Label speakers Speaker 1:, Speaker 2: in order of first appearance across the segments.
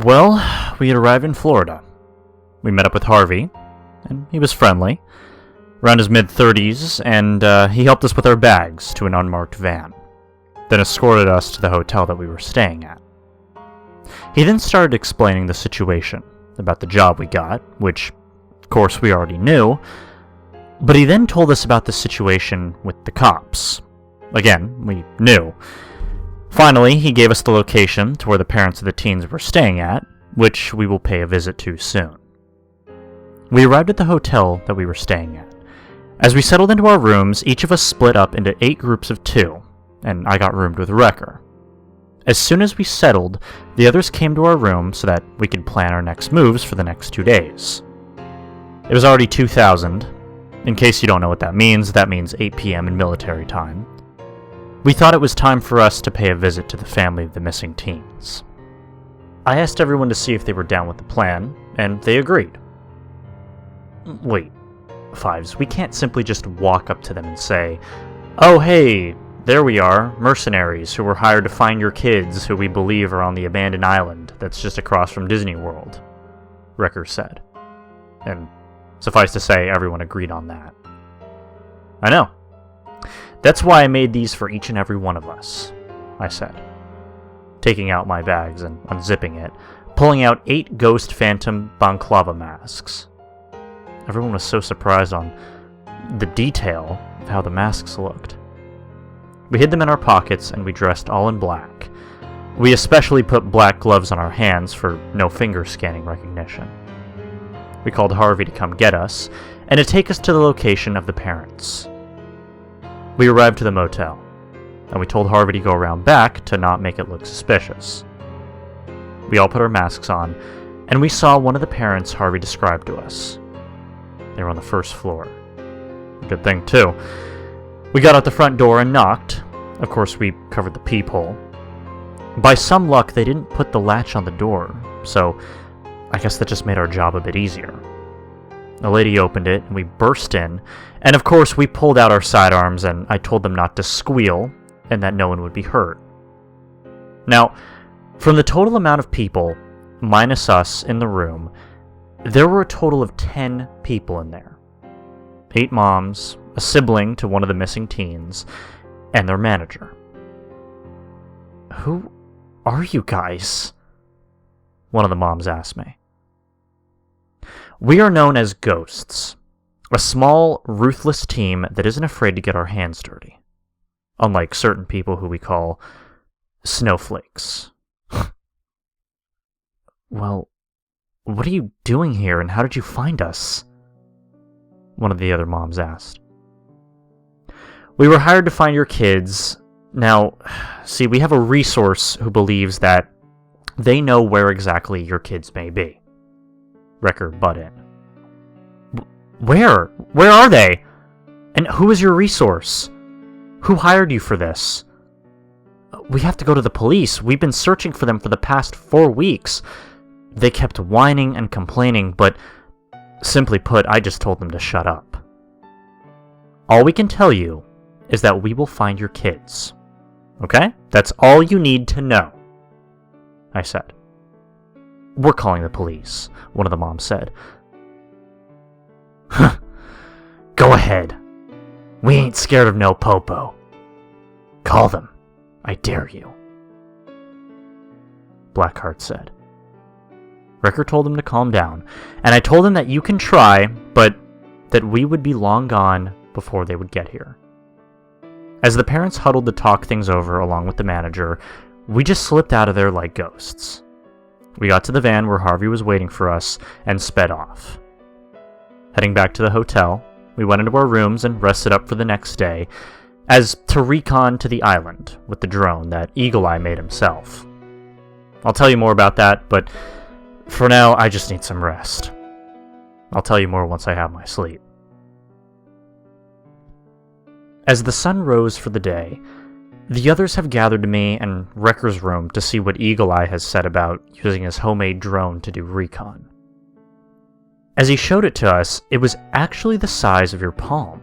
Speaker 1: Well, we had arrived in Florida. We met up with Harvey, and he was friendly, around his mid-30s, and he helped us with our bags to an unmarked van, then escorted us to the hotel that we were staying at. He then started explaining the situation, about the job we got, which, of course, we already knew, but he then told us about the situation with the cops. Again, we knew. Finally, he gave us the location to where the parents of the teens were staying at, which we will pay a visit to soon. We arrived at the hotel that we were staying at. As we settled into our rooms, each of us split up into 8 groups of 2, and I got roomed with Wrecker. As soon as we settled, the others came to our room so that we could plan our next moves for the next 2 days. It was already 2000. In case you don't know what that means 8 p.m. in military time. We thought it was time for us to pay a visit to the family of the missing teens. I asked everyone to see if they were down with the plan, and they agreed. Wait, Fives, we can't simply just walk up to them and say, "Oh hey, there we are, mercenaries who were hired to find your kids who we believe are on the abandoned island that's just across from Disney World," Wrecker said. And suffice to say, everyone agreed on that. I know. That's why I made these for each and every one of us, I said, taking out my bags and unzipping it, pulling out 8 Ghost Phantom balaclava masks. Everyone was so surprised on the detail of how the masks looked. We hid them in our pockets and we dressed all in black. We especially put black gloves on our hands for no finger scanning recognition. We called Harvey to come get us, and to take us to the location of the parents. We arrived to the motel, and we told Harvey to go around back to not make it look suspicious. We all put our masks on, and we saw one of the parents Harvey described to us. They were on the first floor. Good thing, too. We got out the front door and knocked. Of course, we covered the peephole. By some luck, they didn't put the latch on the door, so I guess that just made our job a bit easier. A lady opened it, and we burst in, and of course we pulled out our sidearms, and I told them not to squeal, and that no one would be hurt. Now, from the total amount of people, minus us in the room, there were a total of 10 people in there. 8 moms, a sibling to one of the missing teens, and their manager. "Who are you guys?" one of the moms asked me. "We are known as Ghosts, a small, ruthless team that isn't afraid to get our hands dirty. Unlike certain people who we call snowflakes." "Well, what are you doing here and how did you find us?" one of the other moms asked. "We were hired to find your kids. Now, see, we have a resource who believes that they know where exactly your kids may be." Wrecker butt in. Where? Where are they? And who is your resource? Who hired you for this?" "We have to go to the police. We've been searching for them for the past 4 weeks. They kept whining and complaining, but simply put, I just told them to shut up. All we can tell you is that we will find your kids. Okay? That's all you need to know," I said. "We're calling the police," one of the moms said. "Huh. Go ahead. We ain't scared of no popo. Call them. I dare you," Blackheart said. Wrecker told him to calm down, and I told him that you can try, but that we would be long gone before they would get here. As the parents huddled to talk things over along with the manager, we just slipped out of there like ghosts. We got to the van where Harvey was waiting for us and sped off. Heading back to the hotel, we went into our rooms and rested up for the next day, as to recon to the island with the drone that Eagle Eye made himself. I'll tell you more about that, but for now, I just need some rest. I'll tell you more once I have my sleep. As the sun rose for the day, the others have gathered to me and Wrecker's room to see what Eagle Eye has said about using his homemade drone to do recon. As he showed it to us, it was actually the size of your palm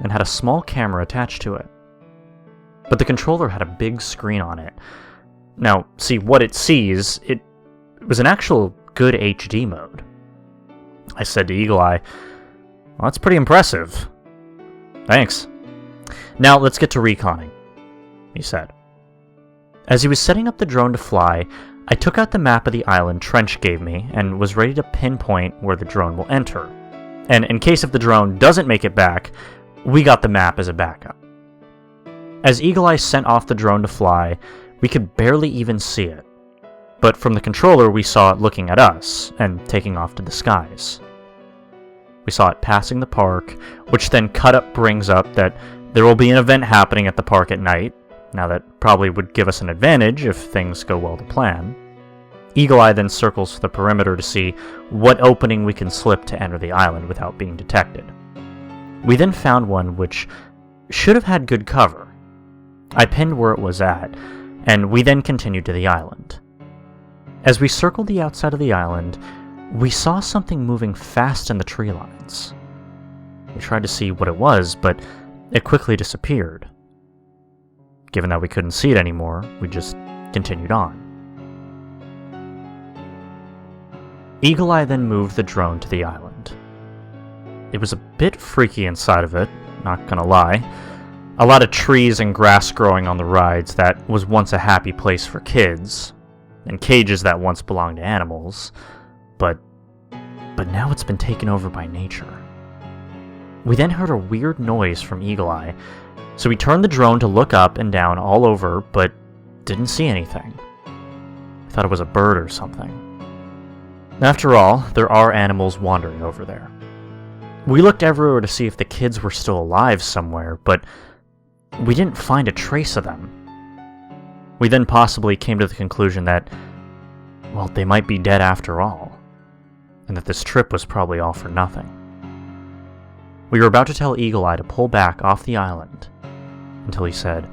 Speaker 1: and had a small camera attached to it. But the controller had a big screen on it. Now, see, what it sees, it was an actual good HD mode. I said to Eagle Eye, "Well, that's pretty impressive." "Thanks. Now let's get to reconning," he said. As he was setting up the drone to fly, I took out the map of the island Trench gave me and was ready to pinpoint where the drone will enter. And in case if the drone doesn't make it back, we got the map as a backup. As Eagle Eye sent off the drone to fly, we could barely even see it. But from the controller, we saw it looking at us and taking off to the skies. We saw it passing the park, which then brings up that there will be an event happening at the park at night. Now that probably would give us an advantage if things go well to plan. Eagle Eye then circles the perimeter to see what opening we can slip to enter the island without being detected. We then found one which should have had good cover. I pinned where it was at, and we then continued to the island. As we circled the outside of the island, we saw something moving fast in the tree lines. We tried to see what it was, but it quickly disappeared. Given that we couldn't see it anymore, we just continued on. Eagle Eye then moved the drone to the island. It was a bit freaky inside of it, not gonna lie. A lot of trees and grass growing on the rides that was once a happy place for kids, and cages that once belonged to animals, but now it's been taken over by nature. We then heard a weird noise from Eagle Eye, so we turned the drone to look up and down all over, but didn't see anything. We thought it was a bird or something. After all, there are animals wandering over there. We looked everywhere to see if the kids were still alive somewhere, but we didn't find a trace of them. We then possibly came to the conclusion that, well, they might be dead after all, and that this trip was probably all for nothing. We were about to tell Eagle Eye to pull back off the island, until he said,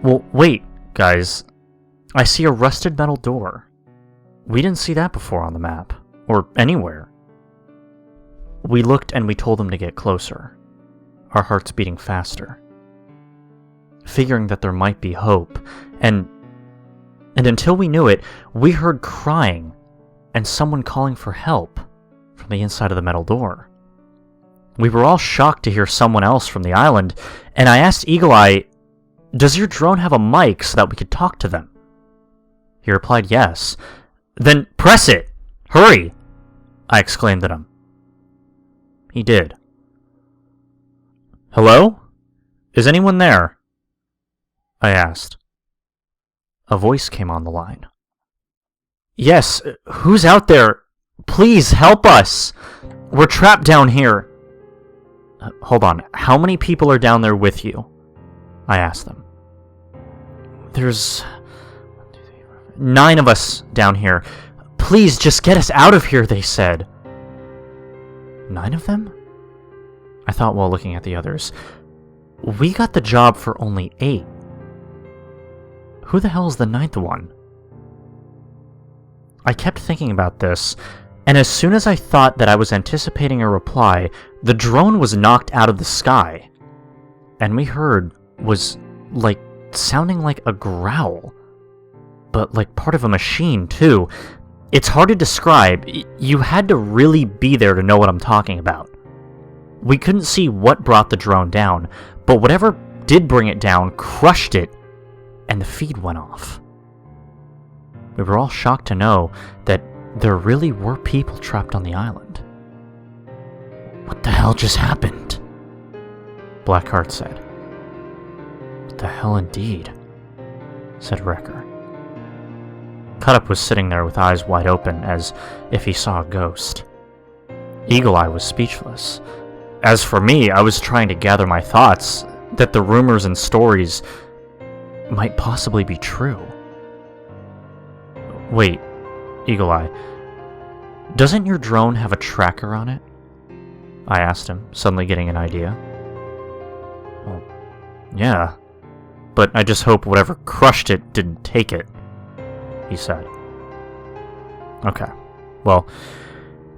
Speaker 1: "Well, wait, guys, I see a rusted metal door. We didn't see that before on the map, or anywhere." We looked and we told him to get closer, our hearts beating faster, figuring that there might be hope, and until we knew it, we heard crying and someone calling for help from the inside of the metal door. We were all shocked to hear someone else from the island, and I asked Eagle Eye, "Does your drone have a mic so that we could talk to them?" He replied yes. "Then press it! Hurry!" I exclaimed at him. He did. "Hello? Is anyone there?" I asked. A voice came on the line. "Yes, who's out there? Please help us! We're trapped down here." Hold on, how many people are down there with you?" I asked them. "There's 9 of us down here. Please, just get us out of here," they said. 9 of them? I thought while looking at the others. We got the job for only 8. Who the hell is the 9th one? I kept thinking about this, and as soon as I thought that I was anticipating a reply, the drone was knocked out of the sky. And we heard was, sounding like a growl. But like part of a machine, too. It's hard to describe. You had to really be there to know what I'm talking about. We couldn't see what brought the drone down, but whatever did bring it down crushed it, and the feed went off. We were all shocked to know that there really were people trapped on the island. "What the hell just happened?" Blackheart said. "What the hell indeed," said Wrecker. Cutup was sitting there with eyes wide open, as if he saw a ghost. Eagle Eye was speechless. As for me, I was trying to gather my thoughts, that the rumors and stories might possibly be true. "Wait, Eagle Eye, doesn't your drone have a tracker on it?" I asked him, suddenly getting an idea. "Well, yeah, but I just hope whatever crushed it didn't take it," he said. "Okay, well,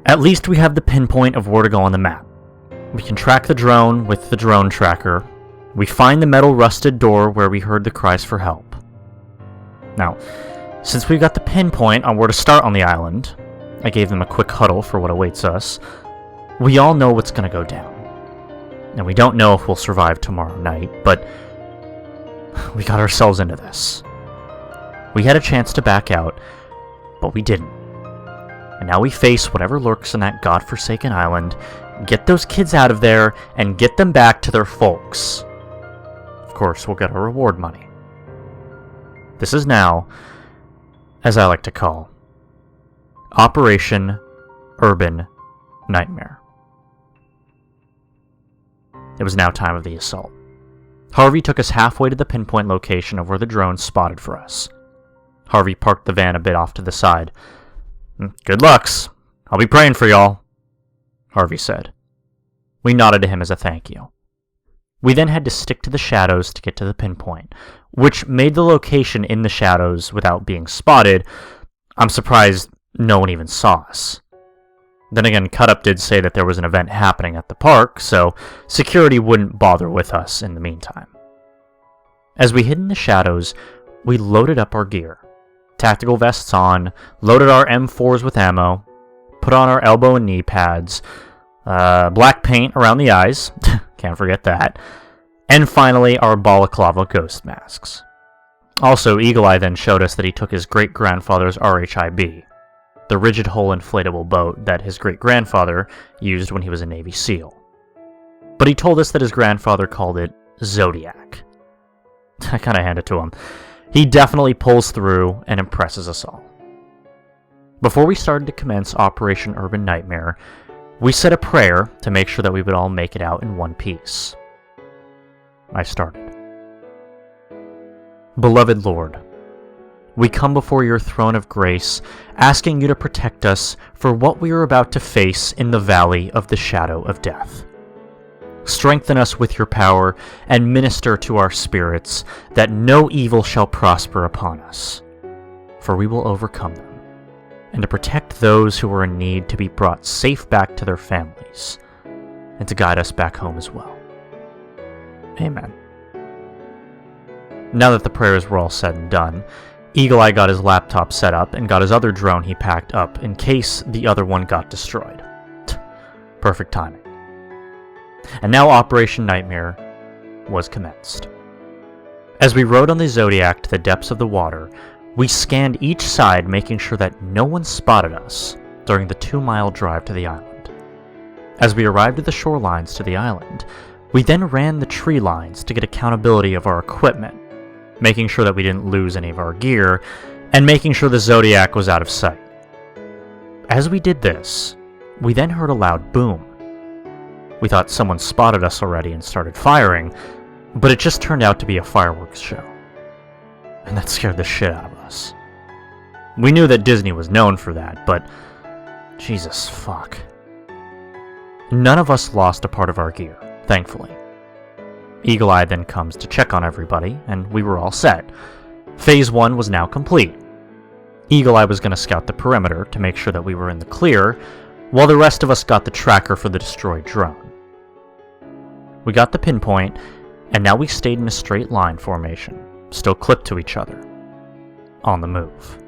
Speaker 1: at least we have the pinpoint of where to go on the map. We can track the drone with the drone tracker. We find the metal rusted door where we heard the cries for help. Now, Since we've got the pinpoint on where to start on the island, I gave them a quick huddle for what awaits us. We all know what's going to go down. And we don't know if we'll survive tomorrow night, but we got ourselves into this. We had a chance to back out, but we didn't. And now we face whatever lurks in that godforsaken island, get those kids out of there, and get them back to their folks. Of course, we'll get our reward money. This is now, as I like to call, Operation Urban Nightmare. It was now time of the assault. Harvey took us halfway to the pinpoint location of where the drone spotted for us. Harvey parked the van a bit off to the side. "Good lucks. I'll be praying for y'all," Harvey said. We nodded to him as a thank you. We then had to stick to the shadows to get to the pinpoint, which made the location in the shadows without being spotted. I'm surprised no one even saw us. Then again, Cutup did say that there was an event happening at the park, so security wouldn't bother with us in the meantime. As we hid in the shadows, we loaded up our gear. Tactical vests on, loaded our M4s with ammo, put on our elbow and knee pads, black paint around the eyes, can't forget that, and finally our balaclava ghost masks. Also, Eagle Eye then showed us that he took his great-grandfather's RHIB, the rigid hull inflatable boat that his great-grandfather used when he was a Navy SEAL. But he told us that his grandfather called it Zodiac. I kinda hand it to him. He definitely pulls through and impresses us all. Before we started to commence Operation Urban Nightmare, we said a prayer to make sure that we would all make it out in one piece. I started. Beloved Lord, we come before your throne of grace, asking you to protect us for what we are about to face in the valley of the shadow of death. Strengthen us with your power, and minister to our spirits, that no evil shall prosper upon us, for we will overcome them, and to protect those who are in need to be brought safe back to their families, and to guide us back home as well. Amen. Now that the prayers were all said and done, Eagle Eye got his laptop set up and got his other drone he packed up in case the other one got destroyed. Perfect timing. And now Operation Nightmare was commenced. As we rode on the Zodiac to the depths of the water, we scanned each side, making sure that no one spotted us during the 2-mile drive to the island. As we arrived at the shorelines to the island, we then ran the tree lines to get accountability of our equipment, making sure that we didn't lose any of our gear, and making sure the Zodiac was out of sight. As we did this, we then heard a loud boom. We thought someone spotted us already and started firing, but it just turned out to be a fireworks show. And that scared the shit out of us. We knew that Disney was known for that, but Jesus fuck. None of us lost a part of our gear, thankfully. Eagle Eye then comes to check on everybody, and we were all set. Phase 1 was now complete. Eagle Eye was going to scout the perimeter to make sure that we were in the clear, while the rest of us got the tracker for the destroyed drone. We got the pinpoint, and now we stayed in a straight line formation, still clipped to each other, on the move.